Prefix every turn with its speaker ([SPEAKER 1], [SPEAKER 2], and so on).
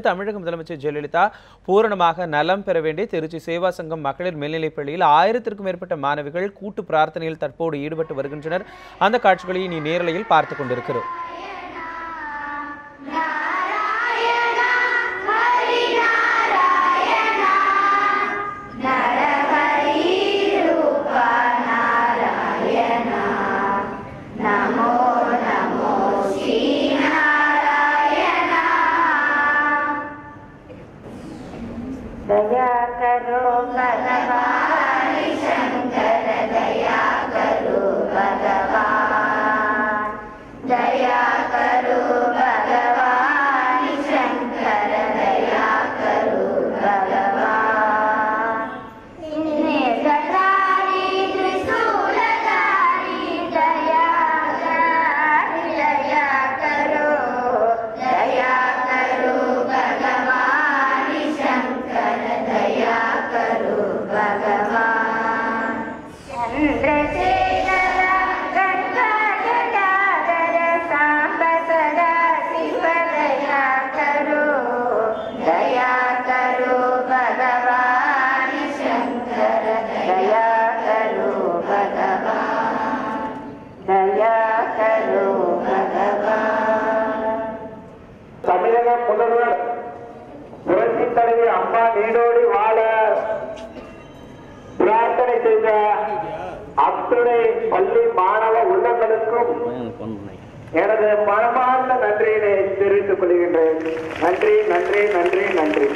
[SPEAKER 1] தமிழக முதலமைச்சர் ஜெயலலிதா பூரணமாக நலம் பெற வேண்டி திருச்சி சேவா சங்கம் மகளிர் மேல்நிலைப் பள்ளியில் 1000க்கும் மேற்பட்ட மாணவிகள் கூட்டு பிரார்த்தனையில் தற்போது ஈடுபட்டு வருகின்றனர். அந்த காட்சிகளை இனி நேரலையில் பார்த்துக் கொண்டிருக்கிறோம்.
[SPEAKER 2] दया करो भगवान शंकर दया करो भगवान दया करो भगवान शंकर दया करो भगवान इन्हें सदारी त्रिशूलधारी दया करो भगवान शंकर दया करो भगवान चंद्रशेखर गंगाधर सांब सदा शिव दया करो भगवान शंकर दया करो भगवान
[SPEAKER 3] தமிழக முதல்வர் புரட்சி தலைவி அம்மா நீடோடி வாழ பிரார்த்தனை செய்த அத்துணை பள்ளி மாணவ உள்ளங்களுக்கும் எனது மனமார்ந்த நன்றியினை தெரிவித்துக் கொள்கின்றேன். நன்றி.